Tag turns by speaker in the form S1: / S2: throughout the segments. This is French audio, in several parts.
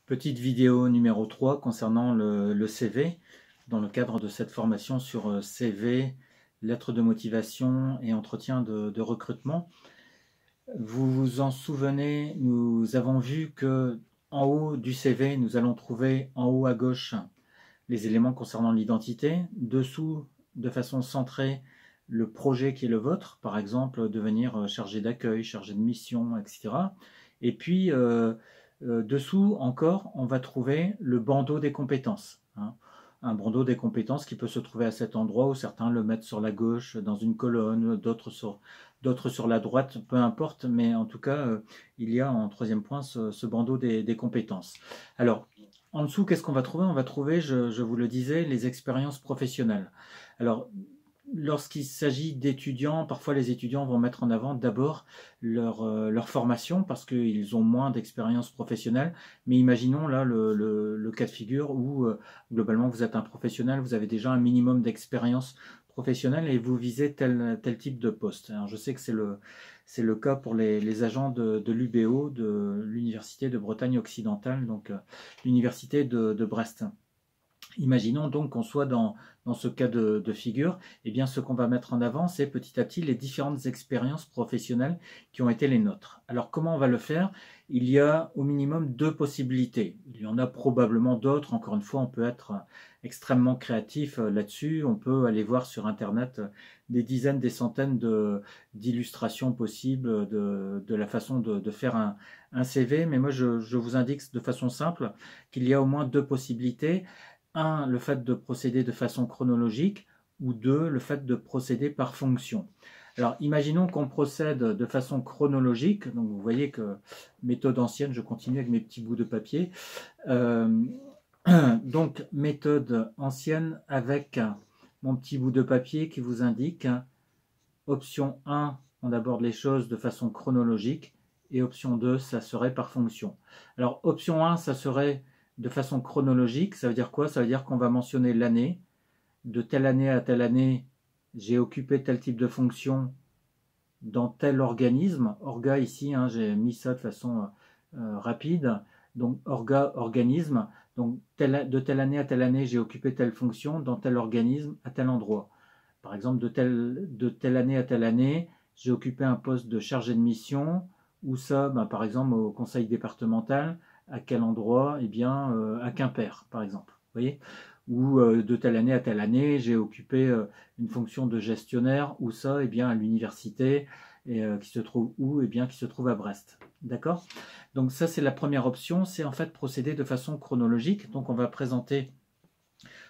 S1: Petite vidéo numéro 3 concernant le CV, dans le cadre de cette formation sur CV, lettres de motivation et entretien de recrutement. Vous vous en souvenez, nous avons vu que en haut du CV, nous allons trouver en haut à gauche les éléments concernant l'identité, dessous, de façon centrée, le projet qui est le vôtre, par exemple devenir chargé d'accueil, chargé de mission, etc. Et puis dessous encore, on va trouver le bandeau des compétences. Un bandeau des compétences qui peut se trouver à cet endroit, où certains le mettent sur la gauche dans une colonne, d'autres sur la droite, peu importe, mais en tout cas, il y a en troisième point ce bandeau des compétences. Alors, en dessous, qu'est-ce qu'on va trouver? On va trouver, je vous le disais, les expériences professionnelles. Alors, lorsqu'il s'agit d'étudiants, parfois les étudiants vont mettre en avant d'abord leur formation parce qu'ils ont moins d'expérience professionnelle. Mais imaginons là le cas de figure où globalement vous êtes un professionnel, vous avez déjà un minimum d'expérience professionnelle et vous visez tel type de poste. Alors, je sais que c'est le cas pour les agents de l'UBO, de l'Université de Bretagne occidentale, donc l'Université de Brest. Imaginons donc qu'on soit dans ce cas de figure, et bien ce qu'on va mettre en avant, c'est petit à petit les différentes expériences professionnelles qui ont été les nôtres. Alors comment on va le faire? Il y a au minimum deux possibilités. Il y en a probablement d'autres, encore une fois on peut être extrêmement créatif là-dessus, on peut aller voir sur internet des dizaines, des centaines d'illustrations possibles de la façon de faire un CV, mais moi je vous indique de façon simple qu'il y a au moins deux possibilités. Un, le fait de procéder de façon chronologique, ou deux, le fait de procéder par fonction. Alors, imaginons qu'on procède de façon chronologique, donc vous voyez que méthode ancienne, je continue avec mes petits bouts de papier. Donc, méthode ancienne avec mon petit bout de papier qui vous indique option 1, on aborde les choses de façon chronologique, et option 2, ça serait par fonction. Alors, option 1, ça serait de façon chronologique. Ça veut dire quoi? Ça veut dire qu'on va mentionner l'année. De telle année à telle année, j'ai occupé tel type de fonction dans tel organisme. Orga ici, j'ai mis ça de façon rapide. Donc orga, organisme. Donc de telle année à telle année, j'ai occupé telle fonction dans tel organisme à tel endroit. Par exemple, de telle année à telle année, j'ai occupé un poste de chargé de mission. Ou ça, par exemple, au conseil départemental. À quel endroit? Eh bien, à Quimper, par exemple. Vous voyez? Ou de telle année à telle année, j'ai occupé une fonction de gestionnaire. Ou ça, eh bien, à l'université, qui se trouve où? Eh bien, qui se trouve à Brest. D'accord? Donc ça, c'est la première option, c'est en fait procéder de façon chronologique. Donc on va présenter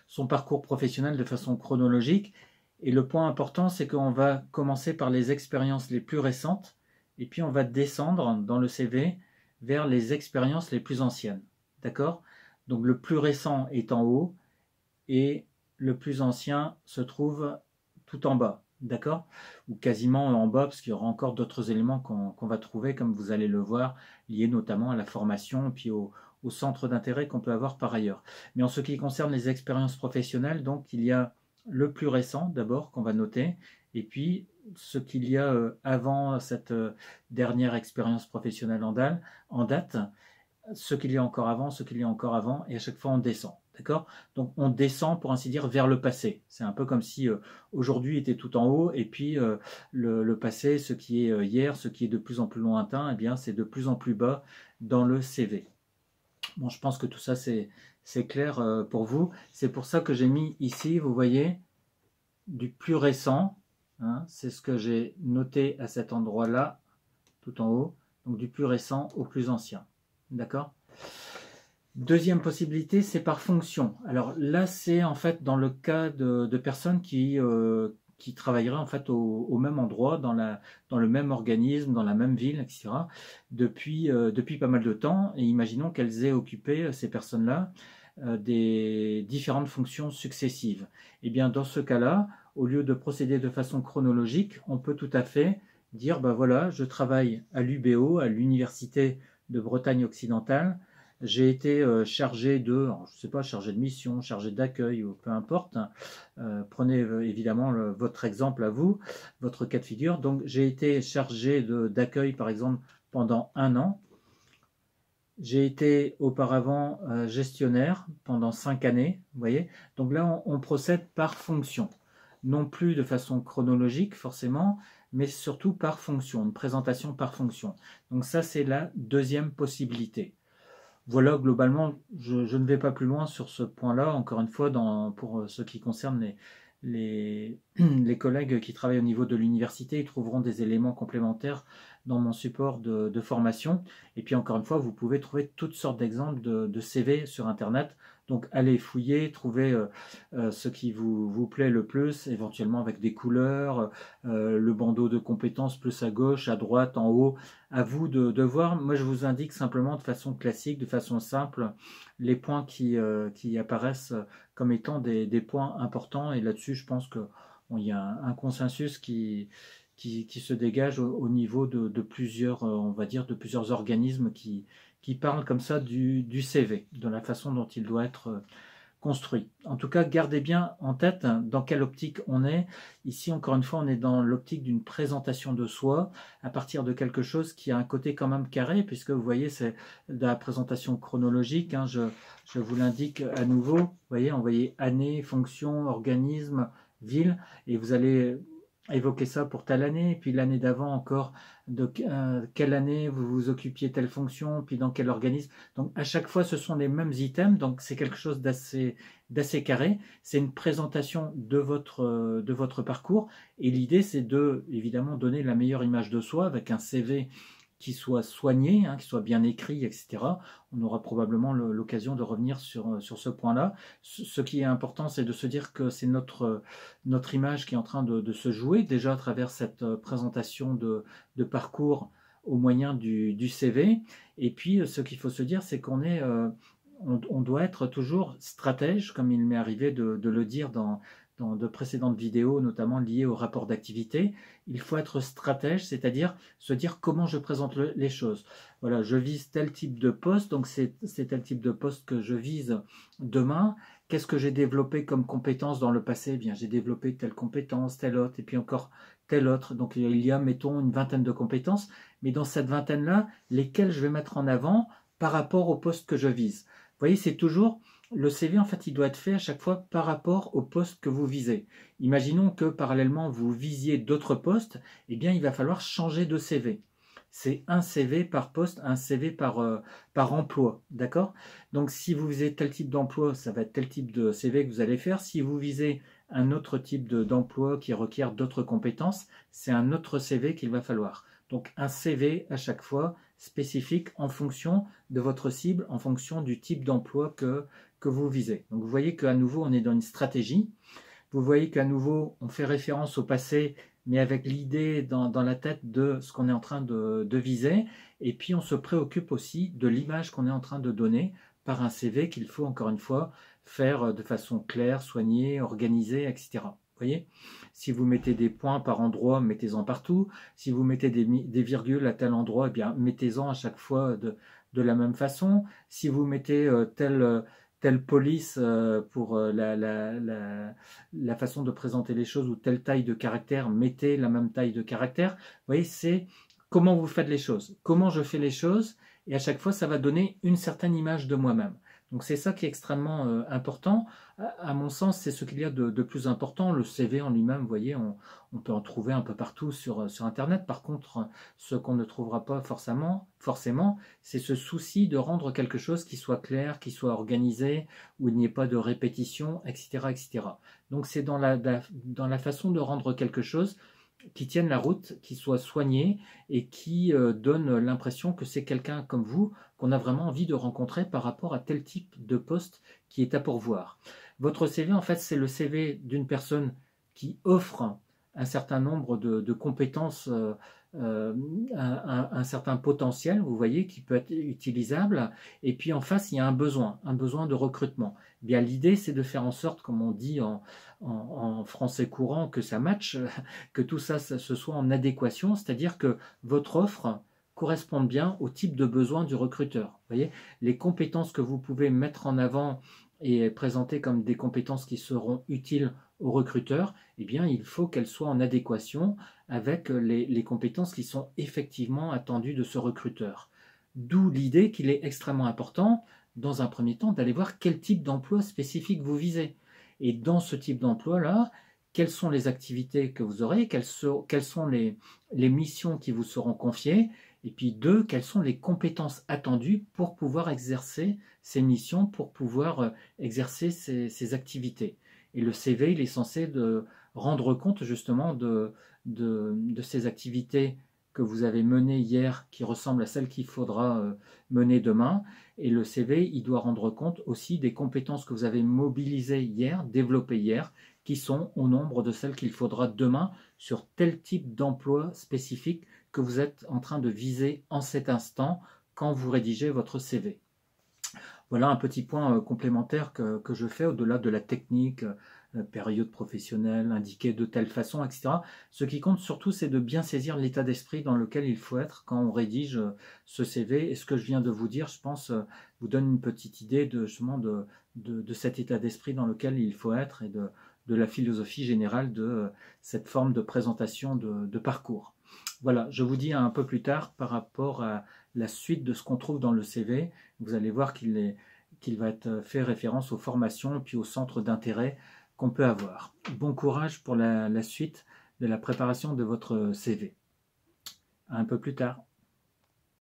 S1: son parcours professionnel de façon chronologique. Et le point important, c'est qu'on va commencer par les expériences les plus récentes, et puis on va descendre dans le CV vers les expériences les plus anciennes. D'accord? Donc le plus récent est en haut, et le plus ancien se trouve tout en bas. D'accord? Ou quasiment en bas, parce qu'il y aura encore d'autres éléments qu'on va trouver, comme vous allez le voir, liés notamment à la formation, et puis au centre d'intérêt qu'on peut avoir par ailleurs. Mais en ce qui concerne les expériences professionnelles, donc il y a le plus récent d'abord qu'on va noter, et puis ce qu'il y a avant cette dernière expérience professionnelle en date, ce qu'il y a encore avant, ce qu'il y a encore avant, et à chaque fois on descend. D'accord? Donc on descend, pour ainsi dire, vers le passé. C'est un peu comme si aujourd'hui était tout en haut, et puis le passé, ce qui est hier, ce qui est de plus en plus lointain, eh bien c'est de plus en plus bas dans le CV. Bon, je pense que tout ça c'est clair pour vous. C'est pour ça que j'ai mis ici, vous voyez, du plus récent. C'est ce que j'ai noté à cet endroit-là, tout en haut. Donc du plus récent au plus ancien. D'accord? Deuxième possibilité, c'est par fonction. Alors là, c'est en fait dans le cas de personnes qui travailleraient en fait au même endroit, dans le même organisme, dans la même ville, etc. depuis pas mal de temps. Et imaginons qu'elles aient occupé, ces personnes-là, des différentes fonctions successives. Et bien dans ce cas-là, au lieu de procéder de façon chronologique, on peut tout à fait dire, voilà, je travaille à l'UBO, à l'Université de Bretagne occidentale. J'ai été chargé de, je ne sais pas, chargé de mission, chargé d'accueil, ou peu importe. Prenez évidemment votre exemple à vous, votre cas de figure. Donc j'ai été chargé d'accueil, par exemple, pendant 1 an. J'ai été auparavant gestionnaire pendant 5 années, vous voyez. Donc là, on procède par fonction. Non plus de façon chronologique, forcément, mais surtout par fonction, une présentation par fonction. Donc ça, c'est la deuxième possibilité. Voilà, globalement, je ne vais pas plus loin sur ce point-là. Encore une fois, pour ce qui concerne les collègues qui travaillent au niveau de l'université, ils trouveront des éléments complémentaires dans mon support de formation. Et puis, encore une fois, vous pouvez trouver toutes sortes d'exemples de CV sur Internet. Donc, allez fouiller, trouvez ce qui vous plaît le plus, éventuellement avec des couleurs, le bandeau de compétences plus à gauche, à droite, en haut. À vous de voir. Moi, je vous indique simplement de façon classique, de façon simple, les points qui apparaissent comme étant des points importants. Et là-dessus, je pense qu'il y a un consensus qui se dégage au niveau de plusieurs, on va dire, de plusieurs organismes qui parlent comme ça du CV, de la façon dont il doit être construit. En tout cas, gardez bien en tête dans quelle optique on est. Ici, encore une fois, on est dans l'optique d'une présentation de soi à partir de quelque chose qui a un côté quand même carré, puisque vous voyez, c'est de la présentation chronologique. Hein, je vous l'indique à nouveau. Vous voyez année, fonction, organisme, ville, et vous allez évoquer ça pour telle année, et puis l'année d'avant encore, de quelle année vous vous occupiez telle fonction, puis dans quel organisme. Donc à chaque fois, ce sont les mêmes items, donc c'est quelque chose d'assez carré. C'est une présentation de votre parcours, et l'idée c'est de, évidemment, donner la meilleure image de soi avec un CV qui soit soigné, hein, qui soit bien écrit, etc. On aura probablement l'occasion de revenir sur ce point-là. Ce qui est important, c'est de se dire que c'est notre image qui est en train de se jouer, déjà à travers cette présentation de parcours au moyen du CV. Et puis, ce qu'il faut se dire, c'est on doit être toujours stratège, comme il m'est arrivé de le dire dans de précédentes vidéos, notamment liées au rapport d'activité. Il faut être stratège, c'est-à-dire se dire comment je présente les choses. Voilà, je vise tel type de poste, donc c'est tel type de poste que je vise demain. Qu'est-ce que j'ai développé comme compétence dans le passé? Eh bien, j'ai développé telle compétence, telle autre, et puis encore telle autre. Donc il y a, mettons, une vingtaine de compétences, mais dans cette vingtaine-là, lesquelles je vais mettre en avant par rapport au poste que je vise. Vous voyez, c'est toujours le CV, en fait, il doit être fait à chaque fois par rapport au poste que vous visez. Imaginons que parallèlement vous visiez d'autres postes, eh bien, il va falloir changer de CV. C'est un CV par poste, un CV par emploi, d'accord? Donc, si vous visez tel type d'emploi, ça va être tel type de CV que vous allez faire. Si vous visez un autre type d'emploi qui requiert d'autres compétences, c'est un autre CV qu'il va falloir. Donc, un CV à chaque fois spécifique en fonction de votre cible, en fonction du type d'emploi que vous visez. Donc, vous voyez qu'à nouveau, on est dans une stratégie. Vous voyez qu'à nouveau, on fait référence au passé, mais avec l'idée dans la tête de ce qu'on est en train de viser. Et puis, on se préoccupe aussi de l'image qu'on est en train de donner par un CV qu'il faut, encore une fois, faire de façon claire, soignée, organisée, etc. Vous voyez, si vous mettez des points par endroit, mettez-en partout. Si vous mettez des virgules à tel endroit, eh bien, mettez-en à chaque fois de la même façon. Si vous mettez telle police pour la façon de présenter les choses ou telle taille de caractère, mettez la même taille de caractère. Vous voyez, c'est comment vous faites les choses, comment je fais les choses, et à chaque fois, ça va donner une certaine image de moi-même. Donc c'est ça qui est extrêmement important. À mon sens, c'est ce qu'il y a de plus important. Le CV en lui-même, vous voyez, on peut en trouver un peu partout sur Internet. Par contre, ce qu'on ne trouvera pas forcément, c'est ce souci de rendre quelque chose qui soit clair, qui soit organisé, où il n'y ait pas de répétition, etc., etc. Donc c'est dans la façon de rendre quelque chose qui tienne la route, qui soit soigné et qui donne l'impression que c'est quelqu'un comme vous qu'on a vraiment envie de rencontrer par rapport à tel type de poste qui est à pourvoir. Votre CV, en fait, c'est le CV d'une personne qui offre un certain nombre de compétences, un certain potentiel, vous voyez, qui peut être utilisable. Et puis en face, il y a un besoin de recrutement. Eh bien, l'idée, c'est de faire en sorte, comme on dit en français courant, que ça matche, que tout ça, se soit en adéquation, c'est-à-dire que votre offre corresponde bien au type de besoin du recruteur. Vous voyez, les compétences que vous pouvez mettre en avant et présenter comme des compétences qui seront utiles au recruteur, eh bien, il faut qu'elles soient en adéquation avec les compétences qui sont effectivement attendues de ce recruteur. D'où l'idée qu'il est extrêmement important, dans un premier temps, d'aller voir quel type d'emploi spécifique vous visez. Et dans ce type d'emploi-là, quelles sont les activités que vous aurez, quelles sont les missions qui vous seront confiées, et puis deux, quelles sont les compétences attendues pour pouvoir exercer ces missions, pour pouvoir exercer ces activités. Et le CV, il est censé rendre compte justement de ces activités que vous avez menées hier qui ressemblent à celles qu'il faudra mener demain. Et le CV, il doit rendre compte aussi des compétences que vous avez mobilisées hier, développées hier, qui sont au nombre de celles qu'il faudra demain sur tel type d'emploi spécifique que vous êtes en train de viser en cet instant quand vous rédigez votre CV. Voilà un petit point complémentaire que je fais au-delà de la technique, période professionnelle, indiquée de telle façon, etc. Ce qui compte surtout, c'est de bien saisir l'état d'esprit dans lequel il faut être quand on rédige ce CV. Et ce que je viens de vous dire, je pense, vous donne une petite idée justement de cet état d'esprit dans lequel il faut être et de la philosophie générale de cette forme de présentation de parcours. Voilà, je vous dis un peu plus tard par rapport à la suite de ce qu'on trouve dans le CV. Vous allez voir qu'il va être fait référence aux formations et puis aux centres d'intérêt qu'on peut avoir. Bon courage pour la suite de la préparation de votre CV. À un peu plus tard.